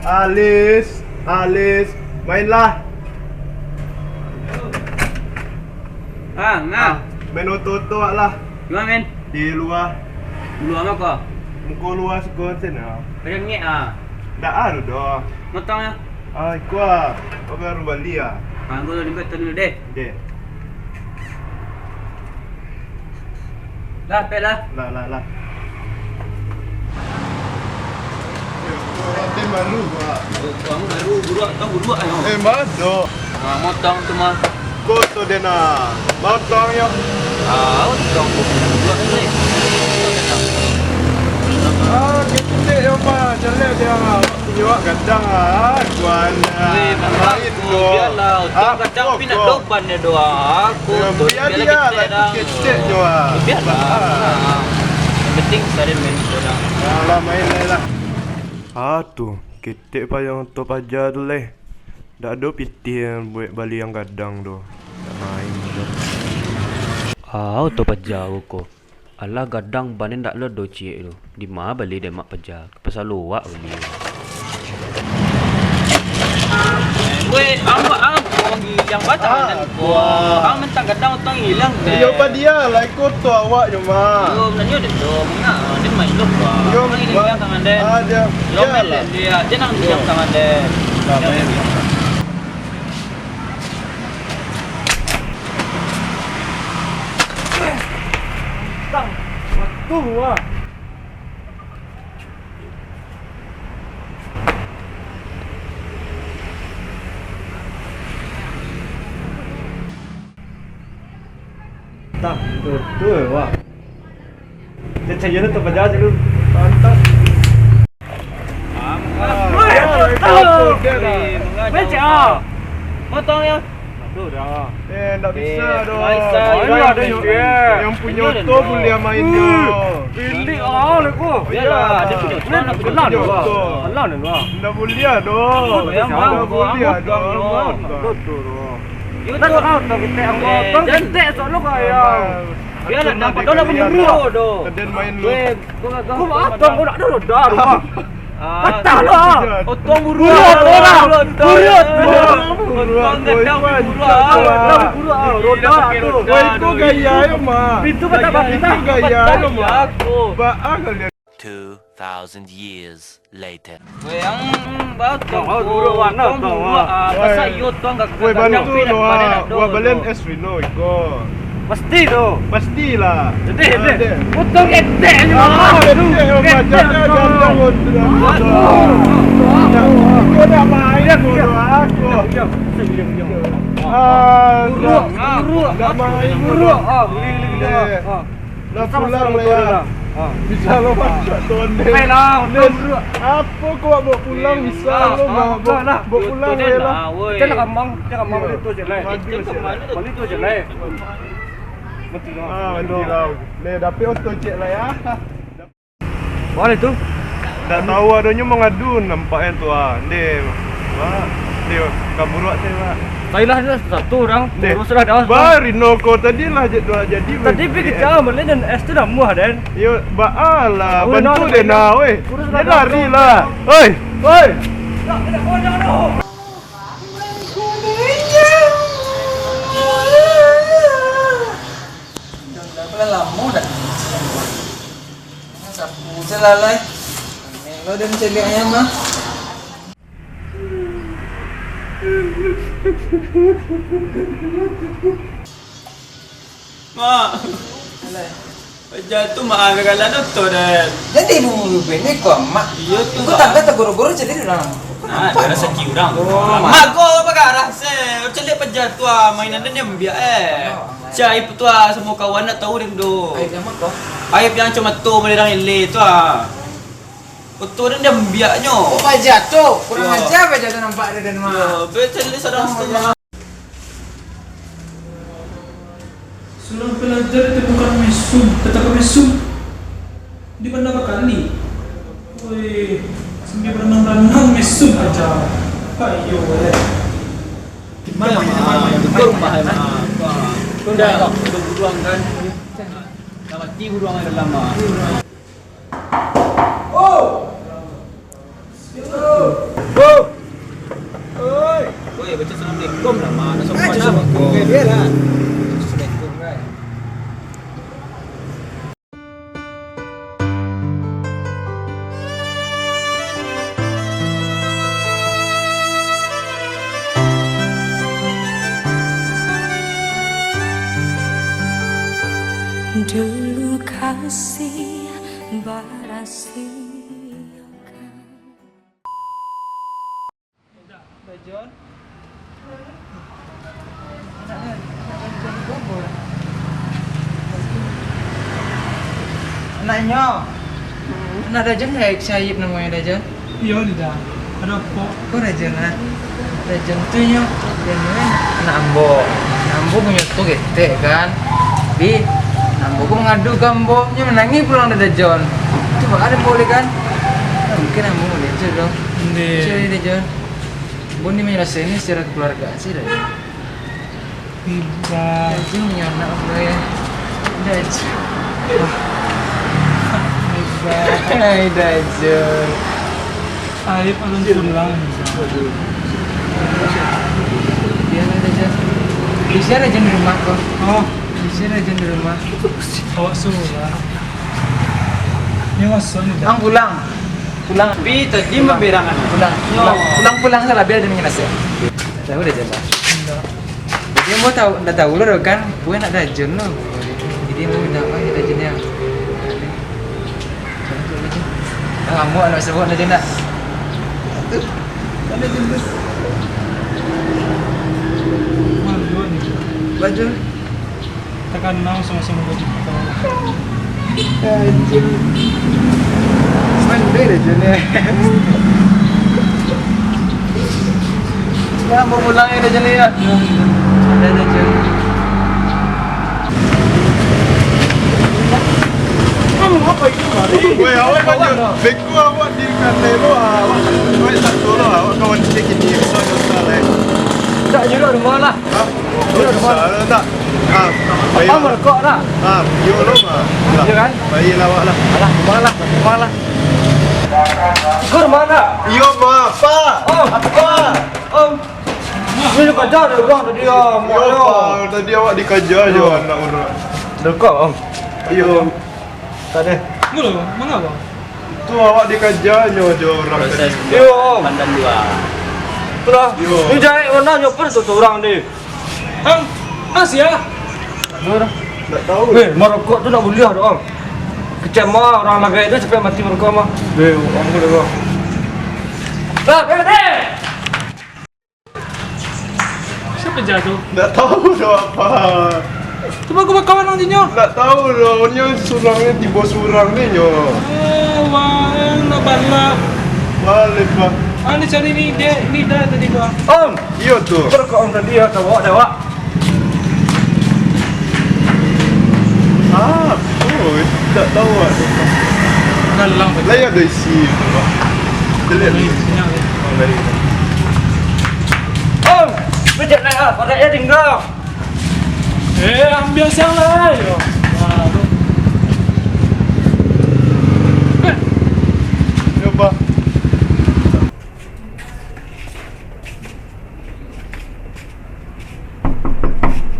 Alis, mainlah. Main oto-oto lah. Gimana men? Di luar. Luar apa kau? Muka luar sekolah sana. Kaya ngek ah. Dah ada dah. Motongnya. Kuah. Kau baru balik ah. Gua libat dulu deh. Deh. Lah, pelah. Lah. Tim baru gua. Kamu baru buruak ayo. Mado. Motong tu mah. Koto dena. Motong yo. Motong buruak ni. Kita yo mah jelek dia. Punya gadang Guana. Main ko. Biarlah, utang kadang pinat dopan dia doa. Aku tu biar dia lah kita jo. Biarlah. Yang penting sare main orang. Lah main lah. Tu kita payung tu paja tu leh. Dak ada pitih yang buat balik yang kadang tu. Tak main tu. Tu paja ko. Alah gadang banen dak lo do cik tu. Di mana balik dia mak paja. Pasal luak beli. Weh, ang yang batang dan gua. Ang mentang gadang utang hilang deh. Yo pa dia lah ikut tu awak je mah. Yo menanyo deh tu. Mana dia main lu gua. Yo hilang tangan deh. Dia. Lo melen dia nang hilang tangan deh. Tang. Waktu wah. Tak, betul wah. Dia cahaya tu pada dulu. Pantas. Macam. Motong ya. Dah. Tak bisa doh. Ada yang punya tu boleh main tu. Pilih leku. Yalah, dia punya tu nak kenal tu. Kenal ni wah. Tak boleh doh. Tak boleh doh. Betul doh. Kita kau tak kita ang cantik soalnya kaya. Biarlah nampak dah bermuru doh. Keden main lu. Kau atong kau nak dah rumah. Katalah. Otong buru. Roda tu. Itu gaya yo mah. Pintu patah Itu gaya yo mah. Baang kalian. 2,000 years later. Weh, ang batong buru warna tu. Pasal iyo tu enggak Woi bantu lo. Gua balen es Rino iko. Pasti tu. Pastilah. Jadi, utang ente ni Ah, yo jangan Kau dah main bodoh aku. Buruk. Dah main Buruk. Beli. Dah pulang lah ya. Bisa lo masuk tonde. Baiklah, buruk. Apa kau bawa pulang bisa lo mah bawa pulang lah. Jangan kamang balik tu je lah. Balik tu je lah. Mati lah. Le dapat auto cek lah ya. Boleh tu. Tak tahu adanya mengadu nampaknya tu Dia. Dia kabur saya pak. Saya lah satu orang. Terus sudah dah. Rino kau tadi lah jadi. Tadi pergi jauh mana dan es tu dah muah dan. Yo baalah bantu dia nak weh. Dia lari lah. Oi. Tak. Lama dah. Sapu selalai. Lo dan celik ayam mah. Mak. Jatuh mak agak-agak tu dah. Jadi ibu ini kok mak. Iya tu. Kau tak kata goro-goro jadi orang. Ada rasa kiurang. Mak kau apa kah rasa? Celik pejat tu mainan dia biar Cai tu semua kawan nak tahu dia tu. Aib yang mak kau. Aib yang cuma tu menerang ile tu Betul dia biaknya. Oh pajak tu. Kurang ajar pajak tu nampak dia dan mak. Betul sedang setengah. Seorang pelajar itu bukan mesum, tetapi mesum. Di beberapa kali. Woi, sambil berenang-renang mesum aja. Ayo, Gimana mah? Betul mah mah. Kau dah buruang kan? Dah mati buruang ada lama. Go. Assalamualaikum lah, mana sopan Assalamualaikum. apa? Oke, dia lah. Assalamualaikum, guys. Dulu kasih berhasil. John. Anaknya. Anak Dajan kayak Syahib namanya Dajan. Iya tidak. Ada apa? Kok Dajan lah? Dajan tuh nyo. Dajan anak Ambo. Ambo punya tuh gede kan. Bi, Ambo ku mengadu ke Ambo. Nya menangi pulang dari Dajan. Coba ada boleh kan? Mungkin Ambo mau Dajan dong. Cari Dajan. Ambo ini menyelesaikan secara keluarga sih Dajan. Tidak. Dajan punya anak bro ya. Dajan. Hai Dajan. Aib alun pulang. Dia ada Dajan. Bisa Dajan di rumah kok. Oh, Bisa Dajan di rumah. awak sudah. Ini masuk nih. Ang pulang. Pulang. Bi tadi memberangan. Pulang salah biar dia mengenasnya. Tahu Dajan lah. Tidak. Dia mau tahu, udah tahu lo kan? Gue nak Dajan lo. Jadi mau minta apa ya Dajannya? Kamu anak sebut Dajan tak? Malu nih. Baju. Tekan nang sama-sama baju kita. Dajan. Mandai Dajannya. Ya mau pulang ya Dajannya ya. Ada Dajan. Weh, awak banyak. Beku awak di kantor lo, awak tak tolong awak kawan kita kini soal soal. Tak juga rumah lah. Soal tak. Baik. Apa merokok lah? Yo lo mah. Ya kan? Baik lawak lah. Alah, rumah lah. Kau mana? Yo mah, apa? Apa? Ini kerja ada orang tadi om. Yo pa, tadi awak dikejar je anak orang. Dekok om. Yo, Tadi. Mulu, mana bang? tu awak dikejar je orang tadi. Yo om. Pandan dua. Terus. Yo. Ini jahit mana nyopir tu orang ni. Hang, Asia. Tak tahu. Weh, merokok tu nak boleh ada om. Kecema orang lagi itu sampai mati merokok mah. Weh, om boleh kau. Lah, Siapa jatuh? Tak tahu dah apa. Coba aku kawan nantinya. Tak tahu dah. Nya surangnya tiba surang ni nyo. Wah, nak bala. Balik pak. Ani cari ni dia ni dah tadi bang. Om, Iyo tu. merokok om tadi ya, tahu dah wak. Tak tahu ah. Galang tadi. Lain ada isi. Dia lihat ni. Sinyal ni. Oh, dari. Om, pijak naik ah, pada dia tinggal. Ambil siang lah. Baru. Yo pak.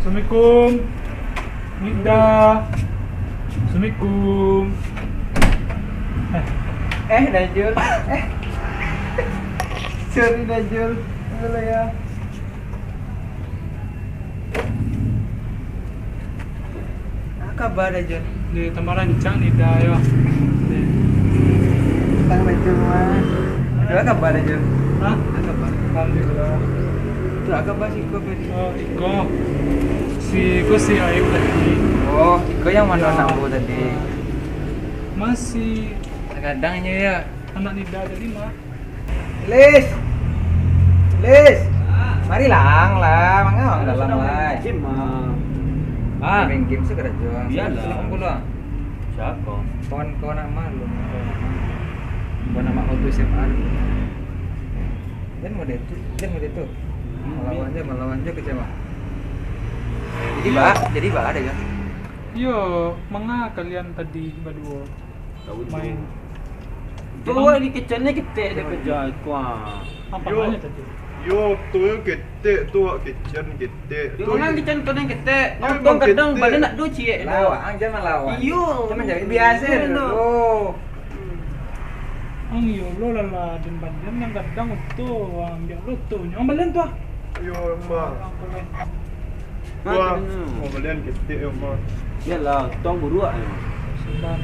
Assalamualaikum. Nida. Assalamualaikum. Dajul. Sorry Dajul. Boleh ya. Apa kabar Dajul? Di tambah rancang Nida ya. Tang Dajul mah. Ada kabar Dajul? Hah? Ada kabar. Alhamdulillah. Tu kabar sih kau tadi. Oh, Iko si Aib tadi. Oh, kau yang mana nambu tadi? Masih Kadangnya ya. anak Nida ada 5. Lis. Mari lang lah, mangga dalam lah. Main game segera jual. Iyalah. Silakan pula. Siapa? Kawan-kawan nama lu. Kawan nama auto SMA. Dan mau itu. Melawan aja kecewa. Jadi ba ada kan? Yo, manga kalian tadi berdua main Bawa ini kecilnya kita ada kerja kuah. apa Yo. namanya tadi? Yo, tu yang ketek tu wak kitchen ketek. Yung orang kitchen tu yang ketek. Ya, Nonton emang kadang ketek. badan nak duci Lawan, jangan lawan. Iyo. Jangan jadi biasa Ano? Oh. Ang iyo lo lala din badan yang kadang itu ang dia lo tu. Ang balen tu ah. Yo, mah. Ang balen. Wah, mau belian ketek yo, mah. Yalah, tong buru ah. Sebar.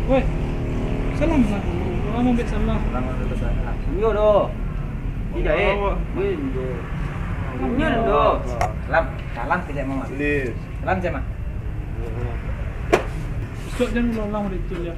Woi. Salam lah. Kamu ambil salam. Iyo doh. Tidak Awak. Win doh. Iyo doh. Salam, salam tidak mama. Please. Salam cema. Besok jangan ulang itu ya.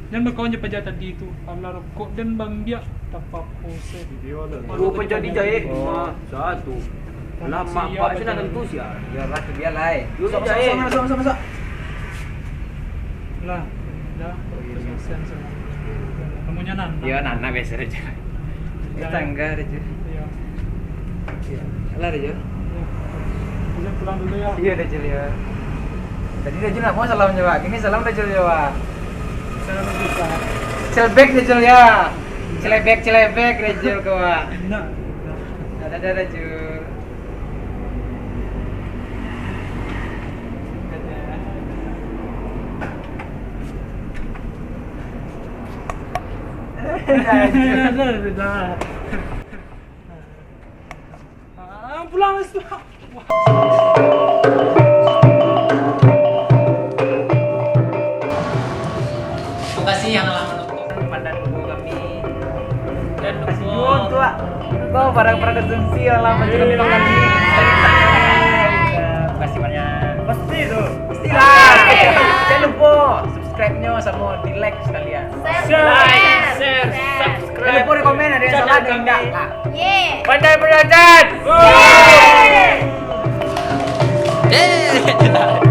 Jangan berkawan je pajak tadi itu. Pala rokok dan bang dia dapat pose. Video lah. Baru penjadi jahit. Satu. Lama pak sudah tentu sia. Biarlah ke biar lah. Yo jahit. Masuk. Lah. Dah. Selesai semua. Namanya Nana. Iya, Nana biasa aja. Tangga aja. Iya. Lah aja. Jangan pulang dulu ya. Iya Dajjal ya. Tadi Dajjal nggak mau salam jawab. Ini salam Dajjal jawab. Saya lebih bisa. Celebek Dajjal ya. Celebek Dajjal kawan. Nah. Dadah Dajjal. Dah. Pulang semua. Terima kasih yang telah menonton pada dulu kami. Dan Kasih dulu tua. Kau para konsumsi yang lama juga minum kami. Terima kasih banyak. Pasti tu. Pastilah. Jangan lupa subscribe-nya sama di like sekalian. Like, share, subscribe. Jangan lupa di komen ada yang salah dan tidak. Pandai belajar. Yeay.